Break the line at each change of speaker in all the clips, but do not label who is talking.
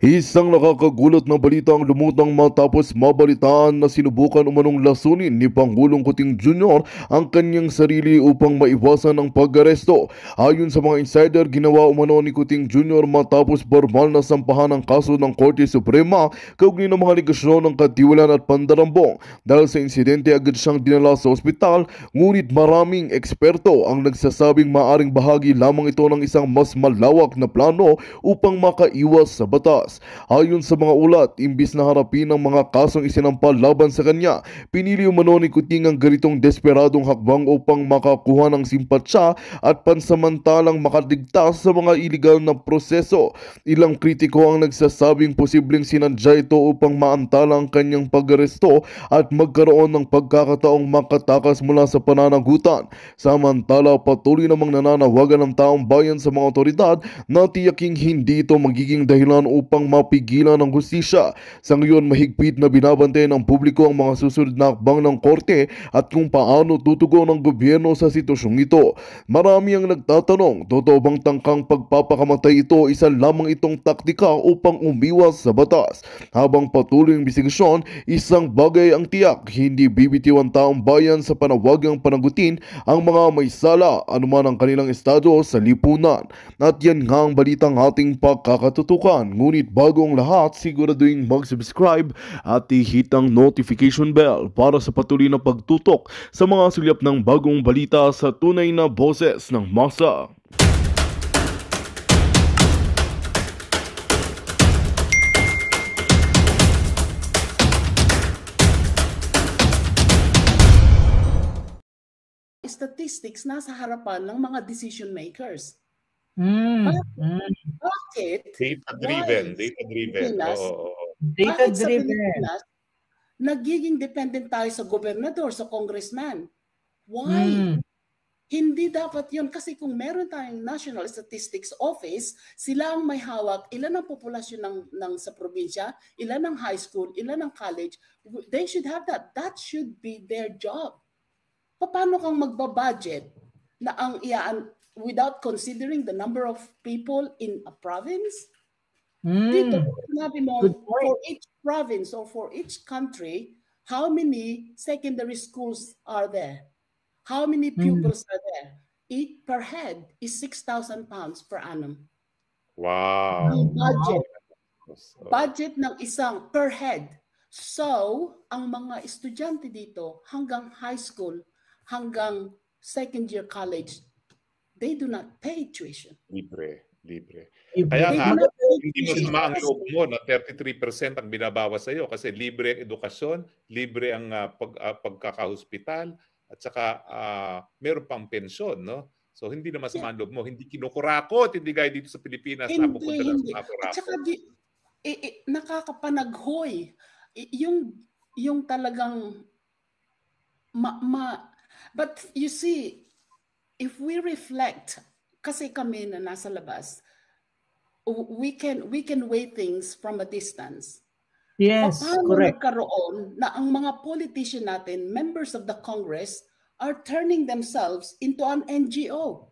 Isang nakakagulat na balita ang lumutang matapos mabalitaan na sinubukan umanong lasunin ni Pangulong Kuting Jr. ang kanyang sarili upang maiwasan ang pag-aresto. Ayon sa mga insider, ginawa umano ni Kuting Jr. matapos formal na sampahan ng kaso ng Korte Suprema kaugnay ng mga aligasyon ng katiwalaan at pandarambong. Dahil sa insidente, agad siyang dinala sa ospital, ngunit maraming eksperto ang nagsasabing maaring bahagi lamang ito ng isang mas malawak na plano upang makaiwas sa batas. Ayon sa mga ulat, imbis na harapin ang mga kasong isinampal laban sa kanya, pinili umano ni Kuting ang ganitong desperadong hakbang upang makakuha ng simpatsya at pansamantalang makaligtas sa mga iligal na proseso. Ilang kritiko ang nagsasabing posibleng sinadya ito upang maantala ang kanyang pag-aresto at magkaroon ng pagkakataong makatakas mula sa pananagutan. Samantala, patuloy namang nananawagan ng taong bayan sa mga otoridad na tiyaking hindi ito magiging dahilan upang mapigilan ng hustisya. Sa ngayon, mahigpit na binabantayan ng publiko ang mga susunod na hakbang ng korte at kung paano tutugon ng gobyerno sa sitwasyong ito. Marami ang nagtatanong, totoo bang tangkang pagpapakamatay ito, isa lamang itong taktika upang umiwas sa batas? Habang patuloy ang investigasyon, isang bagay ang tiyak, hindi bibitiw ang taong bayan sa panawagang panagutin ang mga may sala anuman ang kanilang estado sa lipunan. At yan nga ang balitang ating pagkakatutukan. Ngunit bago ang lahat, siguraduhin mag-subscribe at i-hit ang notification bell para sa patuloy na pagtutok sa mga sulyap ng bagong balita sa tunay na boses ng masa.
Statistics nasa harapan ng mga decision makers. Bakit?
Data-driven.
Bakit sa Pilipinas, nagiging dependent tayo sa gobernador, sa congressman? Why? Hindi dapat yun. Kasi kung meron tayong National Statistics Office, sila ang may hawak, ilan ang populasyon ng sa probinsya, ilan ang high school, ilan ang college. They should have that. That should be their job. Paano kang magbabudget na without considering the number of people in a province? Dito, sinabi mo, for each province or for each country, how many secondary schools are there? How many pupils are there? Each per head is 6,000 pounds per annum.
Wow.
Ang budget ng isang per head. So, ang mga estudyante dito hanggang high school, hanggang second year college, they do not pay tuition.
Libre. Kaya nga, hindi masama ang loob mo na 33% ang binabawas sa iyo kasi libre ang edukasyon, libre ang pagkakahospital, at saka meron pang pensyon, no? So hindi na masama ang loob mo, hindi kinukurakot, hindi gaya dito sa Pilipinas na pupunta lang sa kurakot.
At saka nakakapanaghoy. Yung talagang but you see, if we reflect, kasi kami na nasa labas, we can weigh things from a distance.
Yes,
paano
correct.
Nagkaroon na ang mga politician natin, members of the Congress, are turning themselves into an NGO?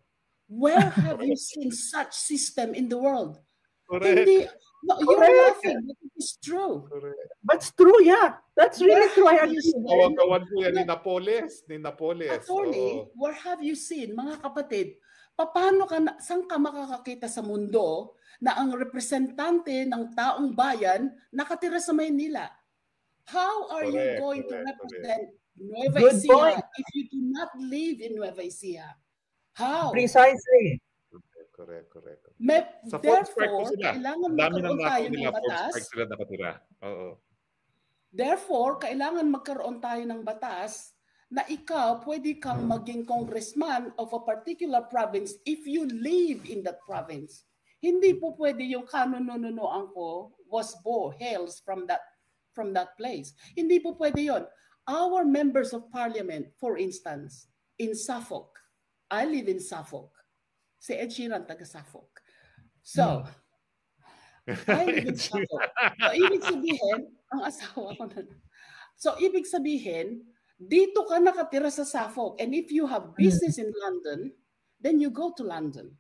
Where have you seen such system in the world?
Correct.
You're laughing, but it is true.
Correct.
But it's true, yeah. That's really true. I understand.
Kawan po yan ni Napoles.
Attorney, where have you seen, mga kapatid, saan ka makakakita sa mundo na ang representante ng taong bayan nakatira sa Maynila? How are you going to represent Nueva Ecija if you do not live in Nueva Ecija? How?
Precisely.
Correct.
Therefore, kailangan magkaroon tayo ng batas. Therefore, kailangan magkaroon tayo ng batas na ikaw pwede kang maging congressman of a particular province if you live in that province. Hindi po pwede yung kanununuan ko hails from that place. Hindi po pwede yon. Our members of parliament, for instance, in Suffolk, I live in Suffolk. Si Ed Sheeran, taga Suffolk. So, I live in Suffolk. So, ibig sabihin, ang asawa ko na. So, ibig sabihin, dito ka nakatira sa Suffolk. And if you have business in London, then you go to London.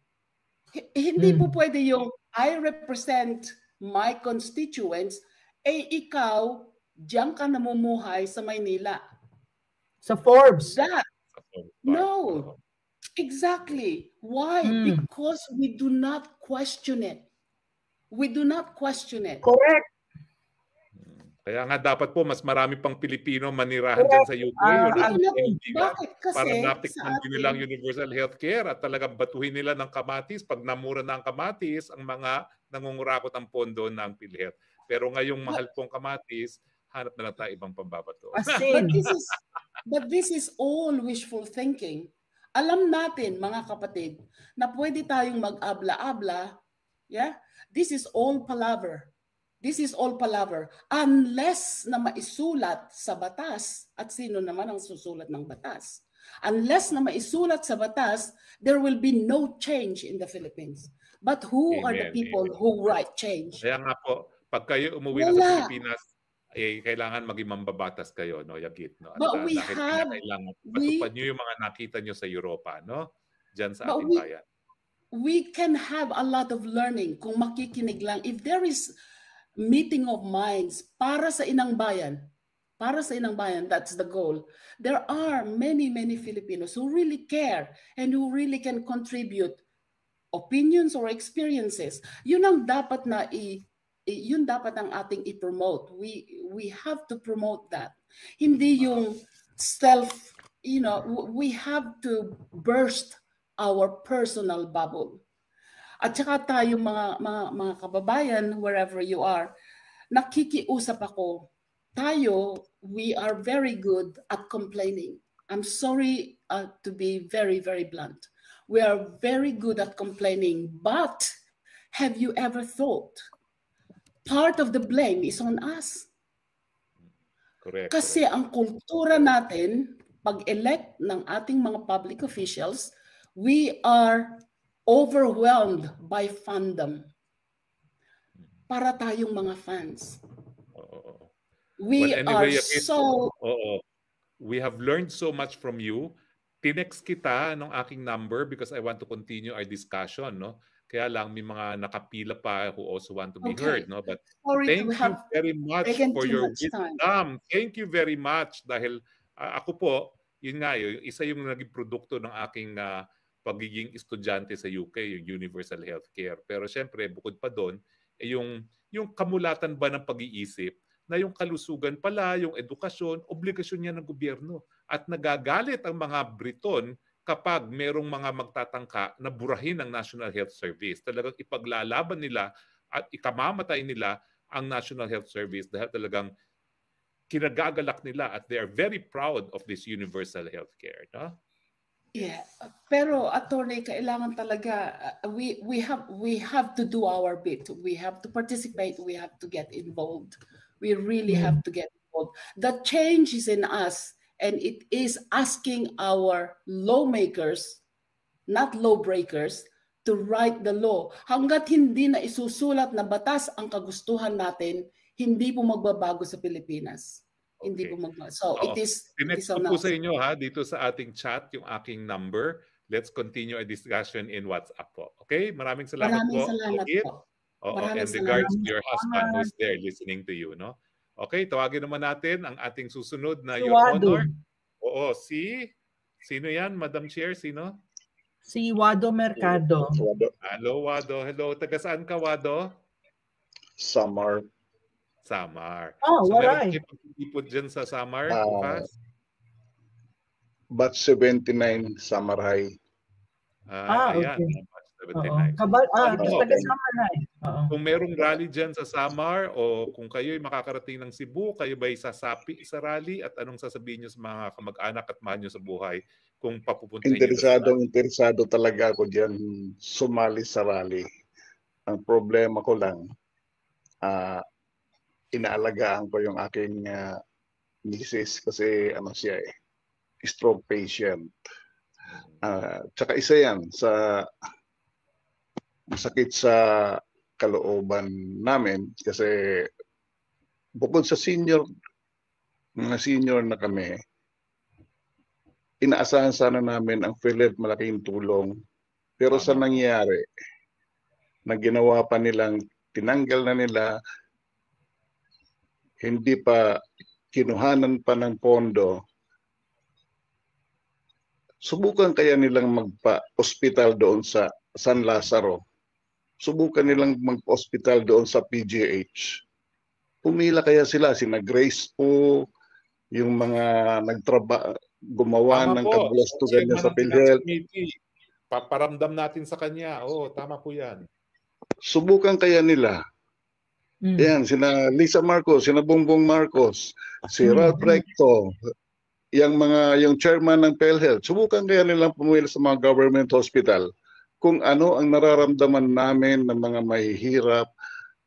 Hindi po pwede yung I represent my constituents, ikaw, diyan ka namumuhay sa Maynila.
Sa Forbes.
No. Exactly. Why? Because we do not question it. We do not question it.
Correct.
Kaya nga dapat po mas marami pang Pilipino manirahan dyan sa UK.
Bakit? Kasi
para natikman din nilang universal healthcare at talagang batuhin nila ng kamatis. Pag namura na ang kamatis, ang mga nangungurakot ang pondo ng PhilHealth. Pero ngayong mahal pong kamatis, hanap na lang tayo ibang pambabato.
But this is all wishful thinking. Alam natin, mga kapatid, na pwede tayong mag-abla-abla. Yeah? This is all palaver. This is all palaver. Unless na maisulat sa batas, at sino naman ang susulat ng batas? Unless na maisulat sa batas, there will be no change in the Philippines. But who are the people who write change?
Kaya nga po, pag kayo umuwi na sa Pilipinas, kailangan maging mambabatas kayo, no, Yagit, no? At,
but we have,
kailangan patupad nyo yung mga nakita nyo sa Europa, no? Diyan sa ating bayan.
We can have a lot of learning kung makikinig lang. If there is meeting of minds para sa inang bayan, that's the goal. There are many Filipinos who really care and who really can contribute opinions or experiences. Yun ang dapat yun dapat ang ating i-promote. We have to promote that. Hindi yung we have to burst our personal bubble. At saka tayo mga kababayan, wherever you are, nakikiusap ako. Tayo, we are very good at complaining. I'm sorry to be very, very blunt. We are very good at complaining, but have you ever thought part of the blame is on us?
Correct.
Kasi ang kultura natin, pag-elect ng ating mga public officials, we are overwhelmed by fandom. Para tayong mga fans. We
have learned so much from you. Tinext kita ng aking number because I want to continue our discussion, no? Kaya lang may mga nakapila pa who also want to be heard, no? But thank you very much for your wisdom. Thank you very much dahil ako po, yun nga, isa yung naging produkto ng aking pagiging estudyante sa UK, yung universal healthcare. Pero syempre, bukod pa doon, yung kamulatan ba ng pag-iisip na yung kalusugan pala, yung edukasyon, obligasyon niya ng gobyerno. At nagagalit ang mga Briton kapag merong mga magtatangka na burahin ang National Health Service. Talagang ipaglalaban nila at ikamamatay nila ang National Health Service dahil talagang kinagagalak nila at they are very proud of this universal healthcare. No?
Yeah, pero attorney, kailangan talaga we have to do our bit. We have to participate. We have to get involved. We really have to get involved. The change is in us, and it is asking our lawmakers, not lawbreakers, to write the law. Hanggat hindi na isusulat na batas ang kagustuhan natin, hindi po magbabago sa Pilipinas.
Okay.
Hindi po magbabago. So it is.
Tinext ko po sa inyo dito sa ating chat yung aking number. Let's continue a discussion in WhatsApp po. Okay? Maraming salamat po.
Salamat po.
And regards to your husband who's there listening to you, no? Okay, tawagin naman natin ang ating susunod na Your Honor. Sino yan, Madam Chair? Sino?
Si Wado Mercado.
Hello, Wado. Hello, taga saan ka, Wado?
Samar.
Oh, waray.
Meron kayo dyan sa Samar, bukas?
Batch 79, Samar High.
Ayan.
Okay.
79. Kung merong rally dyan sa Samar o kung kayo'y makakarating ng Cebu, kayo ba'y sasapi sa rally at anong sasabihin nyo sa mga kamag-anak at mahal nyo sa buhay kung papupuntahin nyo?
Interesado talaga ako dyan sumali sa rally. Ang problema ko lang, inaalagaan ko yung aking misis kasi siya stroke patient. Tsaka isa yan sa masakit sa kalooban namin kasi bukod sa mga senior na kami, inaasahan sana namin ang PhilHealth malaking tulong. Pero sa nangyari, na ginawa pa nilang tinanggal na nila, hindi pa kinuhanan pa ng pondo, subukan kaya nilang magpa-hospital doon sa San Lazaro. Subukan nilang mag-hospital doon sa PGH. Pumila kaya sila, sina Grace po, yung mga gumawa
Tama
ng
po.
kabulastugan niya
Chairman
sa
ng Finance
PhilHealth.
Committee. Paparamdam natin sa kanya. Oo, tama po yan.
Subukan kaya nila. Yan, sina Lisa Marcos, sina Bongbong Marcos, si Ralph Recto, yung chairman ng PhilHealth. Subukan kaya nilang pumili sa mga government hospital kung ano ang nararamdaman namin ng mga mahihirap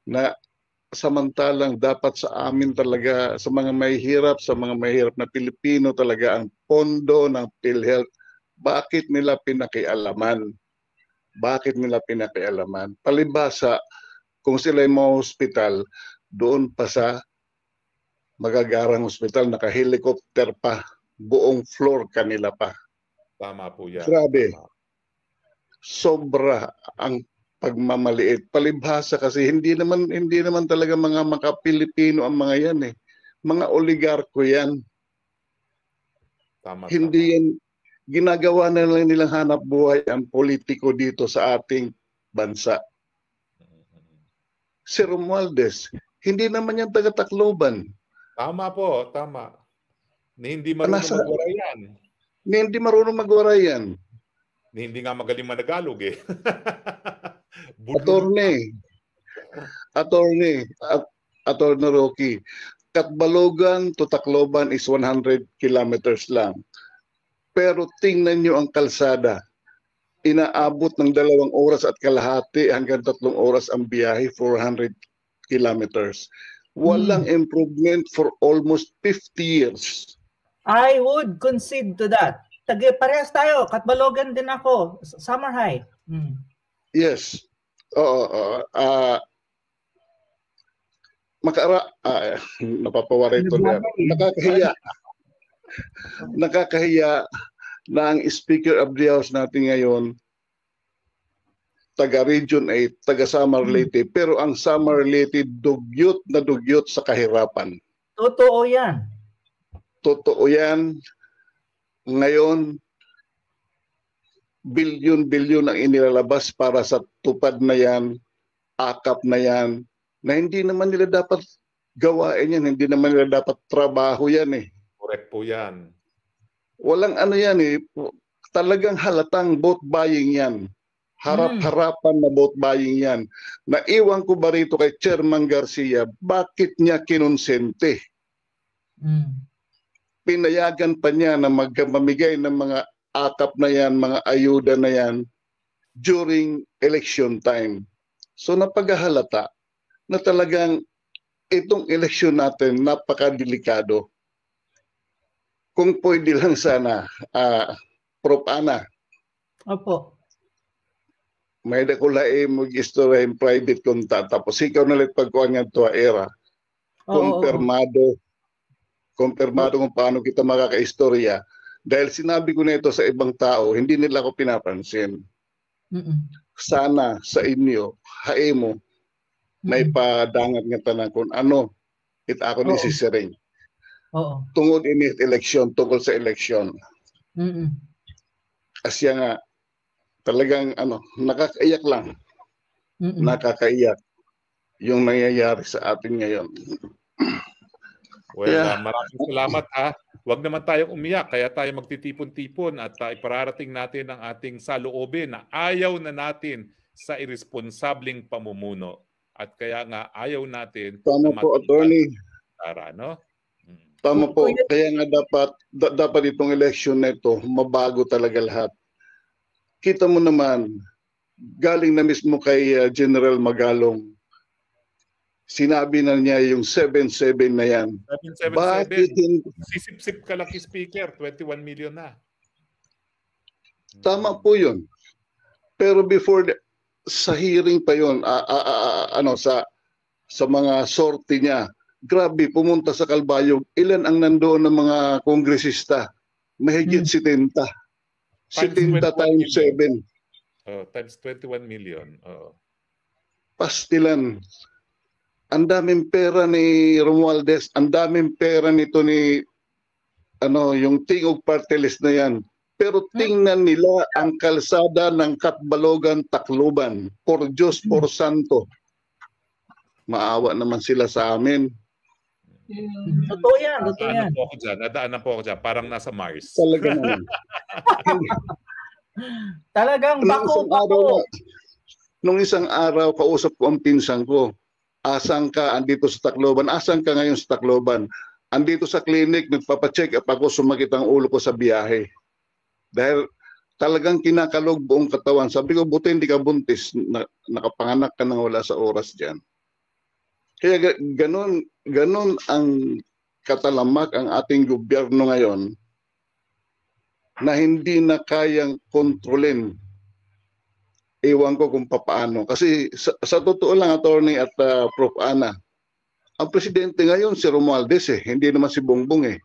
na samantalang dapat sa amin talaga, sa mga mahihirap na Pilipino talaga ang pondo ng PhilHealth. Bakit nila pinakialaman? Bakit nila pinakialaman? Palibhasa, kung sila ay mga hospital, doon pa sa magagarang hospital, naka-helicopter pa, buong floor kanila pa.
Tama po yan.
Grabe.
Tama.
Sobra ang pagmamaliit. Palibhasa kasi hindi naman talaga mga maka-Pilipino ang mga yan eh. Mga oligarko yan.
Tama,
Hindi yan, ginagawa na lang nilang hanap buhay ang politiko dito sa ating bansa. Si Romualdez, hindi naman yan taga-Tacloban.
Tama po, tama. Hindi marunong magwarayan.
Hindi marunong magwarayan.
Hindi nga magaling managalog eh.
Attorney Rocky, Katbalogan to Tacloban is 100 kilometers lang. Pero tingnan nyo ang kalsada. Inaabot ng 2 oras at kalahati hanggang 3 oras ang biyahe, 400 kilometers. Walang improvement for almost 50 years.
I would concede to that. Parehas tayo. Katbalogan din ako. Summer High.
Yes. Napapawaray ito na. Nakakahiya na ang Speaker of the House natin ngayon, taga Region 8, taga Samar Leyte, pero ang Samar Leyte dugyot na dugyot sa kahirapan.
Totoo yan.
Totoo yan. Ngayon, bilyon-bilyon ang inilalabas para sa tupad na yan, akap na yan, na hindi naman nila dapat gawain yan, hindi naman nila dapat trabaho yan eh.
Correct po yan.
Walang ano yan eh, talagang halatang vote buying yan. Harap-harapan na vote buying yan. Naiwan ko ba rito kay Chairman Garcia, bakit niya kinonsente? Pinayagan pa niya na mamigay ng mga akap na yan, mga ayuda na yan during election time. So napaghahalata na talagang itong election natin napakadelikado. Kung pwede lang sana, Prof. Ana.
Opo.
May dakulae mag-istorya in private konta. Tapos ikaw nalit pagkuhan nga ito era. Kumpirmado kung paano kita makakaistorya. Dahil sinabi ko na ito sa ibang tao, hindi nila ako pinapansin. Sana sa inyo, hae mo, may padangat nga tanan kung ano, ako ni sisiring. Tungod ini eleksyon, tungkol sa eleksyon. Asya nga, talagang nakakaiyak lang. Nakakaiyak yung nangyayari sa atin ngayon.
Well, maraming salamat ha. Huwag naman tayong umiyak, kaya tayo magtitipon-tipon at ipararating natin ang ating saloobin na ayaw na natin sa irresponsableng pamumuno. At kaya nga ayaw natin
Tama po, Attorney.
No?
Tama po. Kaya nga dapat itong election na ito, mabago talaga lahat. Kita mo naman, galing na mismo kay General Magalong, sinabi na niya yung 7-7 na yan.
7-7. Sisip-sip ka lang speaker, 21 million na.
Tama po yun. Pero before, sa hearing pa yun, sa mga sorti niya, grabe, pumunta sa Calbayog, ilan ang nandoon ng mga kongresista? Mahigit 70. 70 times 7.
Times 21 million.
pastilan. Ang daming pera ni Romualdez, ang daming pera nito ni yung Tingog Party List na yan. Pero tingnan nila ang kalsada ng Catbalogan, Tacloban. Por Diyos, por Santo. Maawa naman sila sa amin.
Totoo yan, totoo yan.
Nadaanan po ako dyan. Parang nasa Mars.
Talaga naman.
Talagang bako.
Nung isang araw, kausap ko ang pinsan ko. Asan ka? Andito sa Tacloban. Asan ka ngayon sa Tacloban? Andito sa clinic, nagpapacheck up ako, sumakit ang ulo ko sa biyahe. Dahil talagang kinakalog buong katawan. Sabi ko, buti hindi ka buntis, nakapanganak ka nang wala sa oras dyan. Kaya ganun ang katalamak ang ating gobyerno ngayon na hindi na kayang kontrolin. Ewan ko kung papaano. Kasi sa totoo lang, Attorney at Prof. Ana, ang presidente ngayon si Romualdez hindi naman si Bongbong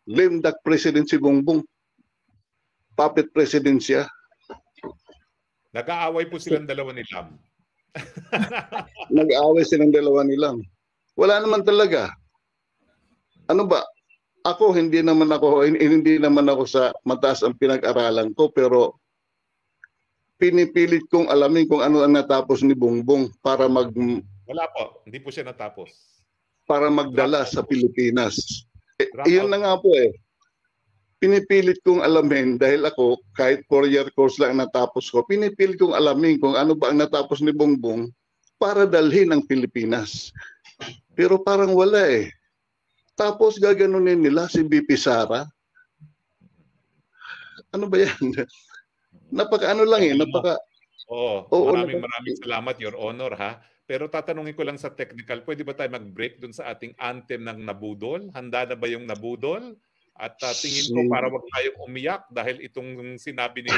Lame duck president si Bongbong. Puppet president siya.
Nag-aaway po silang dalawa ni Lam.
Nag-aaway silang dalawa ni Lam. Wala naman talaga. Ano ba? Hindi naman ako sa mataas ang pinag-aralan ko, pero pinipilit kong alamin kung ano ang natapos ni Bongbong para
Wala po, hindi po siya natapos.
Para magdala sa Pilipinas. Iyon na nga po Pinipilit kong alamin dahil ako kahit 4-year course lang natapos ko, pinipilit kong alamin kung ano ba ang natapos ni Bongbong para dalhin ang Pilipinas. Pero parang wala Tapos gaganunin nila si BP Sara. Ano ba yan?
Maraming salamat, Your Honor, ha. Pero tatanungin ko lang sa technical, pwede ba tayo mag-break dun sa ating anthem ng Nabudol? Handa na ba yung Nabudol? At tingin ko para wag tayong umiyak dahil itong sinabi ni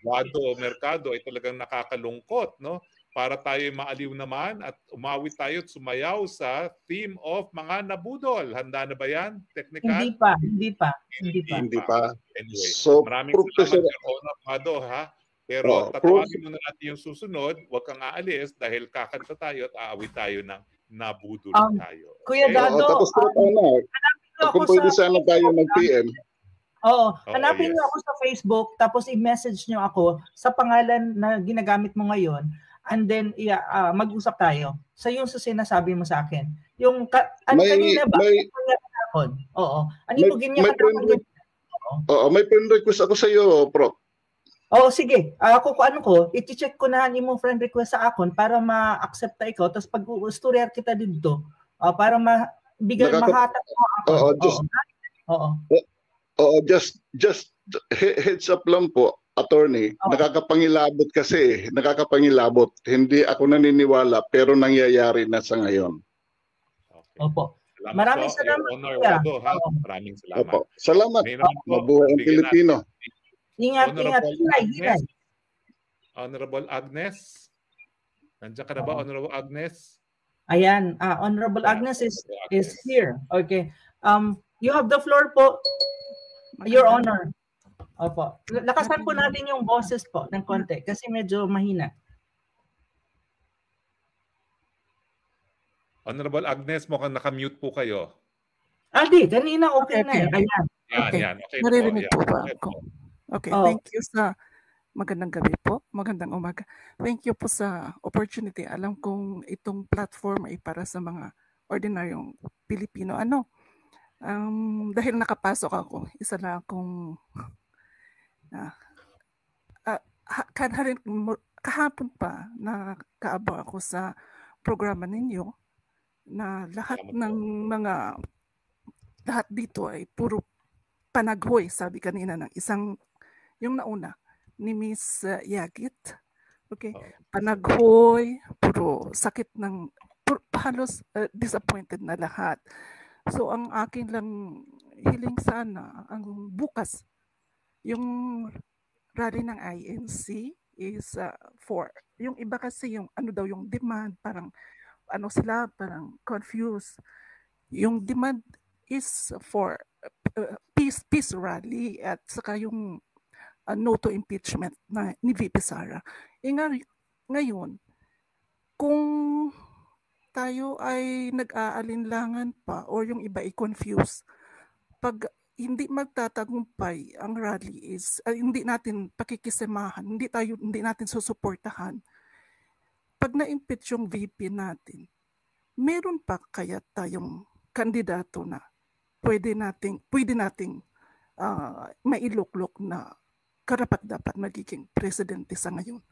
Wado Mercado ay talagang nakakalungkot, no? Para tayo maaliw naman at umawit tayo at sumayaw sa theme of mga nabudol. Handa na ba yan? Technical?
Hindi pa.
Anyway,
so,
maraming salamat, Your Honor, Wado, ha? Pero tatawagin muna natin yung susunod. Huwag kang aalis dahil kakanta tayo at aawit tayo ng nabudol tayo.
Kuya Dado,
tapos kung pwede sana tayo mag-PM.
Hanapin niyo ako sa Facebook, tapos i-message niyo ako sa pangalan na ginagamit mo ngayon, and then mag-usap tayo sa yung sinasabi mo sa akin. Yung kanina ba?
May friend request ako sa iyo, Prof.
Sige. Ako i-check ko na mo friend request sa akon para ma-accept ta ikaw, tapos pag-uusturyer kita dito para mahatag mo ako.
Just heads up lang po, Attorney. Nakakapangilabot kasi. Nakakapangilabot. Hindi ako naniniwala pero nangyayari na sa ngayon.
Okay.
Opo.
Maraming salamat. Maraming salamat.
Opo. Salamat. Mabuhay ang Pilipino.
Ingat.
Honorable Agnes. Nandiyan ka na ba, Honorable Agnes?
Ayan, Honorable Agnes is here. Okay. You have the floor po, Your Honor. Opo. Lakasan po natin yung boses po ng konti kasi medyo mahina.
Honorable Agnes, mukhang naka-mute po kayo.
Kanina okay na. Ayan.
Yan. Okay,
naririnig po ba ako? Okay, thank you sa magandang gabi po, magandang umaga. Thank you po sa opportunity. Alam kong itong platform ay para sa mga ordinaryong Pilipino. Dahil nakapasok ako, isa lang akong kahapon pa nakakaabang ako sa programa ninyo na lahat dito ay puro panaghoy, sabi kanina ng isang yung nauna ni Miss Yagit. Okay. Panaghoy, puro sakit halos disappointed na lahat. So ang akin lang hiling sana, ang bukas, yung rally ng INC is yung iba kasi yung yung demand, parang parang confused. Yung demand is for peace rally at saka yung no to impeachment ni VP Sara. Ngayon, kung tayo ay nag-aalinlangan pa or yung iba ay confused, pag hindi magtatagumpay ang rally is hindi natin pakikisamahan, hindi natin susuportahan. Pag na-impeach yung VP natin, meron pa kaya tayong kandidato na pwede nating mailuklok na karapat-dapat magiging presidente sa ngayon?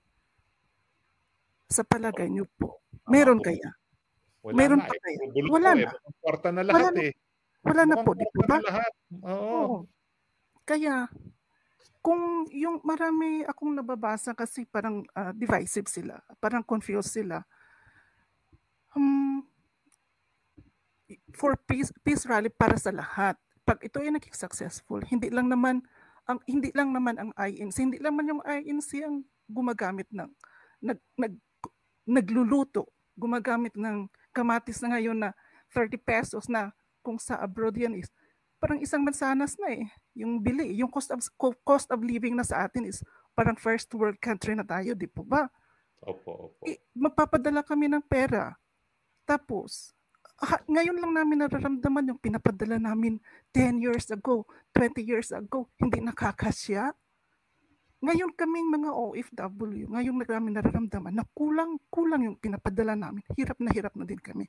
Sa palagay niyo po, meron kaya? Meron pa kaya? Wala na.
Kwarta na lahat
Wala na po, di po ba?
Oo.
Kaya, kung yung marami akong nababasa kasi parang divisive sila, parang confused sila. For peace rally para sa lahat. Pag ito ay naging successful, hindi lang naman ang INC, hindi lang man yung INC ang gumagamit ng nagluluto, gumagamit ng kamatis na ngayon na 30 pesos na kung sa abroad yan is parang isang mansanas na yung bili, yung cost of living na sa atin is parang first world country na tayo, di po ba?
Opo.
Mapapadala kami ng pera. Tapos, ngayon lang namin nararamdaman yung pinapadala namin 10 years ago, 20 years ago, hindi nakakasya. Ngayon kaming mga OFW, ngayon namin nararamdaman na kulang yung pinapadala namin. Hirap na din kami.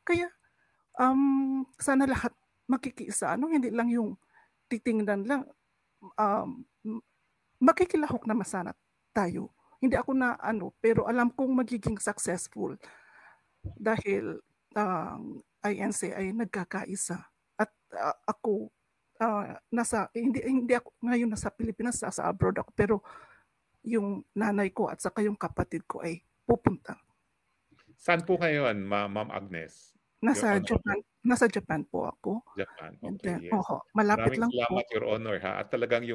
Kaya, sana lahat makikiisa, hindi lang yung titingnan lang, makikilahok naman sana tayo. Hindi ako na pero alam kong magiging successful dahil INC ay nagkakaisa at ako hindi ako ngayon nasa Pilipinas, sa abroad ako, pero yung nanay ko at saka yung kapatid ko ay pupunta.
Saan po ngayon, Ma'am Agnes?
Nasa Japan po ako.
Japan, okay.
Then,
yes.
Malapit
Maraming
lang
salamat,
po.
Your Honor, ha? At talagang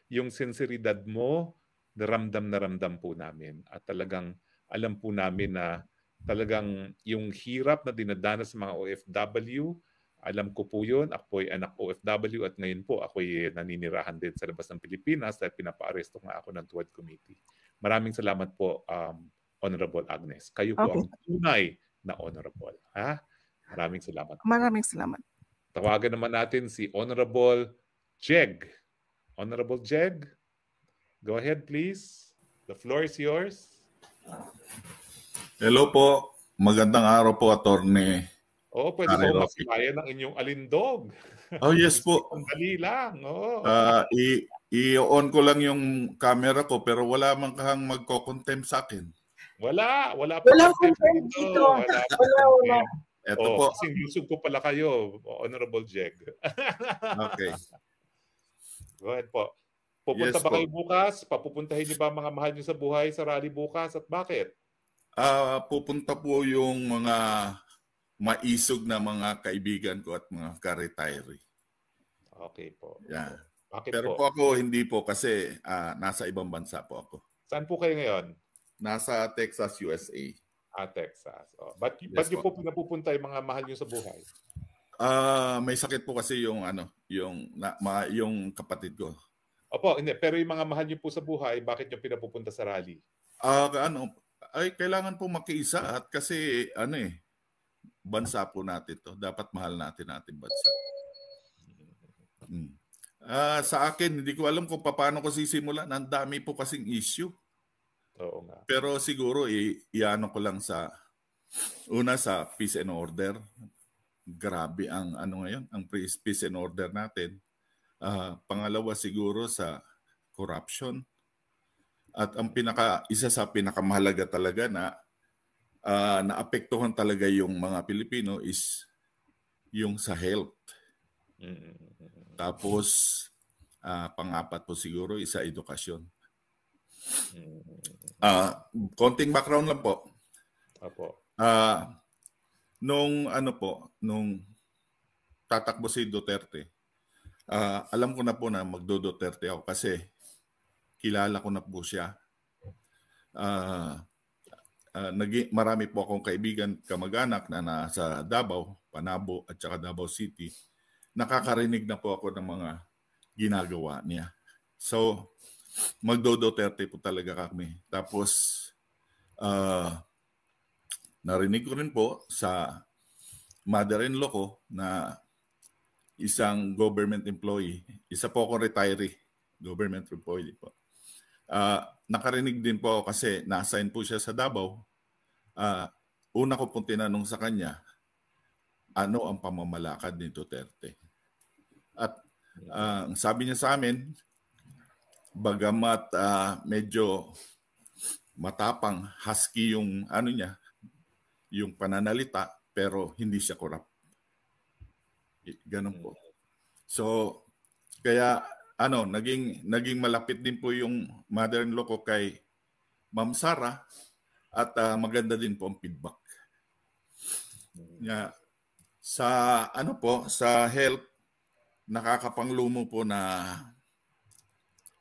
yung sinseridad mo, naramdam po namin. At talagang alam po namin na talagang yung hirap na dinadanas sa mga OFW, alam ko po yun. Ako po ay anak OFW at ngayon po ako ay naninirahan din sa labas ng Pilipinas dahil pinapa-aresto nga ako ng TUAD Committee. Maraming salamat po, Honorable Agnes. Kayo po ang tunay na honorable. Ha? Maraming salamat.
Maraming salamat.
Tawagan naman natin si Honorable Jeg. Honorable Jeg, go ahead please. The floor is yours.
Hello po. Magandang araw po, Attorney.
Pwede po masilayan ng inyong alindog.
Oh, yes po.
Sandali lang.
I-on ko lang yung camera ko pero wala man kang magko-contempt sa akin.
Wala
contempt dito. Wala.
Ito po. Kasing lusog ko pala kayo, Honorable Jeg.
Okay.
Go ahead po. Pupunta ba kayo bukas? Papupuntahin niyo ba mga mahal niyo sa buhay sa rally bukas at bakit?
Pupunta po yung mga maisog na mga kaibigan ko at mga ka-retiree.
Okay po.
Yeah.
Bakit
pero po ako hindi po kasi nasa ibang bansa po ako.
Saan po kayo ngayon?
Nasa Texas, USA.
Texas. Ba't niyo po pinapupunta yung mga mahal niyo sa buhay?
May sakit po kasi yung yung kapatid ko.
Opo, hindi. Pero yung mga mahal niyo po sa buhay, bakit niyo pinapupunta sa rally?
Kailangan po makiisa at kasi bansa po natin to. Dapat mahal natin bansa. Sa akin, hindi ko alam kung paano ko sisimulan. Ang dami po kasing issue.
Oo nga.
Pero siguro iano ko lang sa peace and order. Grabe ang ngayon, ang peace and order natin. Pangalawa siguro sa corruption. At ang isa sa pinakamahalaga talaga na naapektuhan talaga yung mga Pilipino is yung sa health. Tapos pang-apat po siguro isa edukasyon. Konting background lang po.
Apo.
Nung tatakbo si Duterte, alam ko na po na magdo-Duterte ako kasi kilala ko na po siya. Marami po akong kaibigan, kamag-anak na nasa Davao, Panabo at saka Davao City. Nakakarinig na po ako ng mga ginagawa niya. So, magdo-Duterte po talaga kami. Tapos, narinig ko rin po sa mother-in-law ko na isang government employee. Isa po ako retiree, government employee po. Nakarinig din po ako kasi na-assign po siya sa Davao. Una ko pong tinanong sa kanya, ano ang pamamalakad ni Duterte? At sabi niya sa amin, bagamat medyo matapang, husky yung ano niya, yung pananalita, pero hindi siya corrupt. Ganun po. So, kaya naging malapit din po yung mother-in-law ko kay Ma'am Sara at maganda din po ang feedback. Sa health, nakakapanglumo po na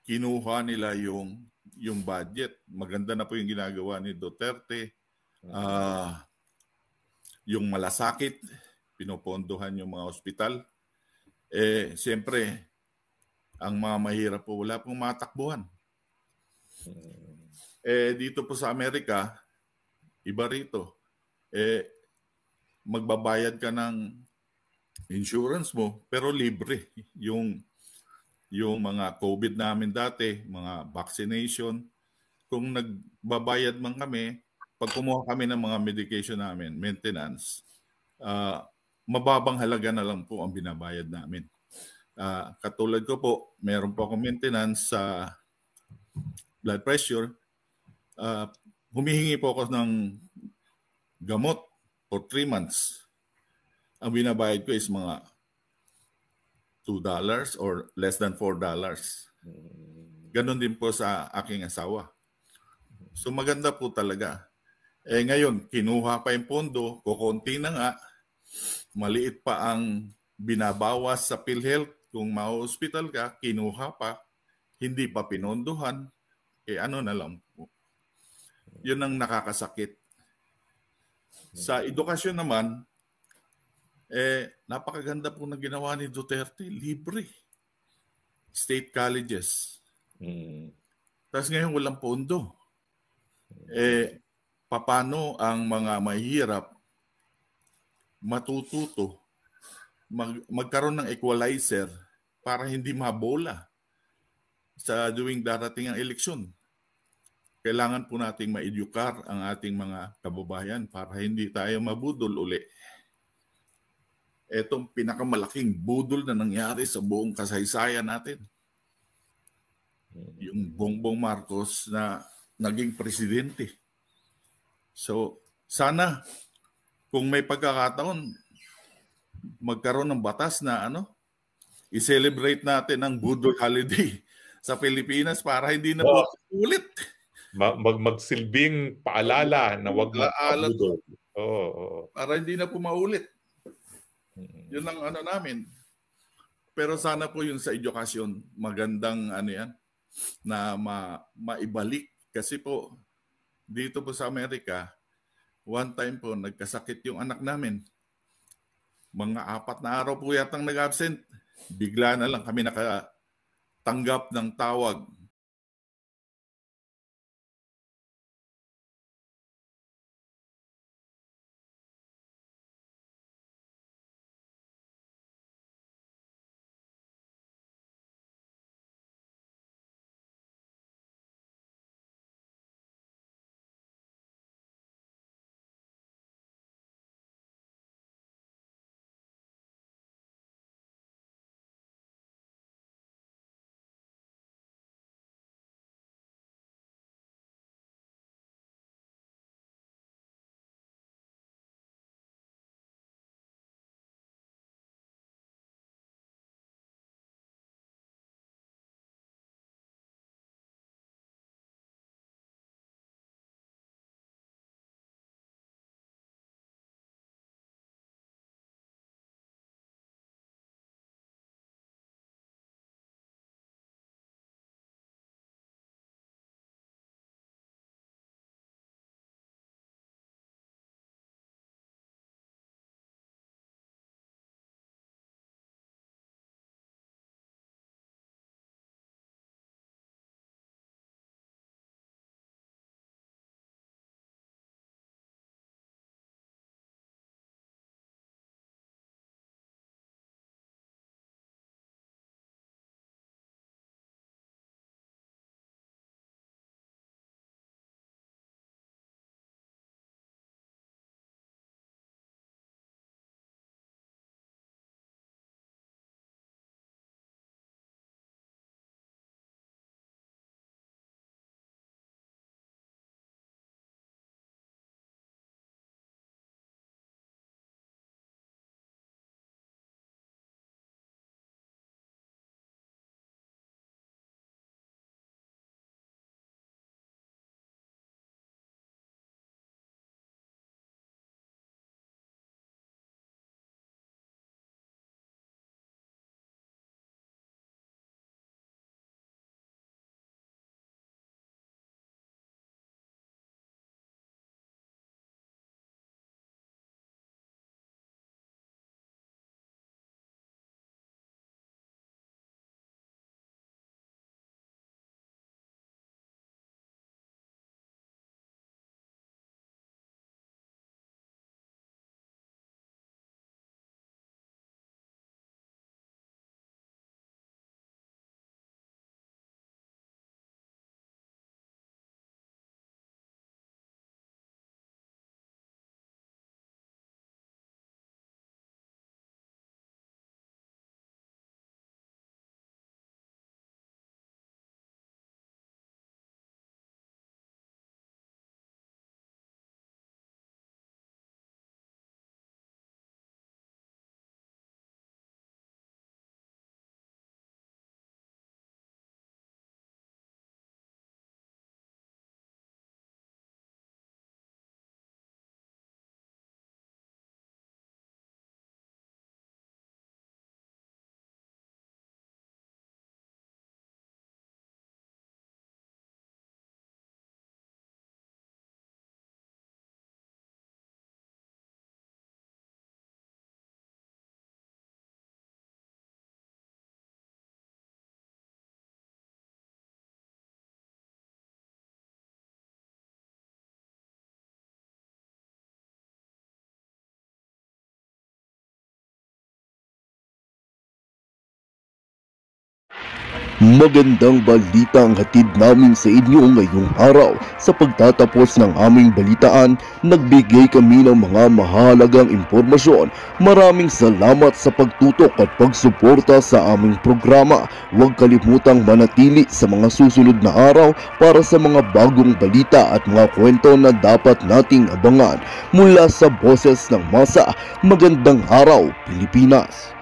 kinuha nila yung budget. Maganda na po yung ginagawa ni Duterte. Yung malasakit, pinopondohan yung mga ospital. Siyempre, ang mga mahirap po, wala pong matakbuhan. Dito po sa Amerika, iba rito. Magbabayad ka ng insurance mo, pero libre. Yung mga COVID namin dati, mga vaccination, kung nagbabayad man kami, pag kumuha kami ng mga medication namin, maintenance, mababang halaga na lang po ang binabayad namin. Katulad ko po, meron po akong maintenance sa blood pressure. Humihingi po ako ng gamot for 3 months. Ang binabayad ko is mga $2 or less than $4. Ganon din po sa aking asawa. So maganda po talaga. Ngayon, kinuha pa yung pondo, kukunti na nga, maliit pa ang binabawas sa PhilHealth. Kung ma-hospital ka, kinuha pa, hindi pa pinondohan, ano na lang po. Yun ang nakakasakit. Sa edukasyon naman, napakaganda po na ginawa ni Duterte, libre. State colleges. Tapos ngayon walang pondo. Paano ang mga mahirap matututo magkaroon ng equalizer para hindi mabola sa tuwing darating ang eleksyon? Kailangan po nating ma-edukar ang ating mga kababayan para hindi tayo mabudol uli. Etong pinakamalaking budol na nangyari sa buong kasaysayan natin. Yung Bongbong Marcos na naging presidente. So, sana kung may pagkakataon, magkaroon ng batas na i-celebrate natin ang budol holiday sa Pilipinas para hindi na po ulit.
Magsilbing paalala na wag magpabudol.
Para hindi na po maulit. Yun ang namin. Pero sana po yung sa edukasyon, magandang yan, na maibalik. Kasi po, dito po sa Amerika, one time po, nagkasakit yung anak namin. Mga 4 na araw po yatang nag-absent. Bigla na lang kami nakatanggap ng tawag
Magandang balita ang hatid namin sa inyo ngayong araw. Sa pagtatapos ng aming balitaan, nagbigay kami ng mga mahalagang impormasyon. Maraming salamat sa pagtutok at pagsuporta sa aming programa. Huwag kalimutang manatili sa mga susunod na araw para sa mga bagong balita at mga kwento na dapat nating abangan. Mula sa Boses ng Masa, magandang araw Pilipinas!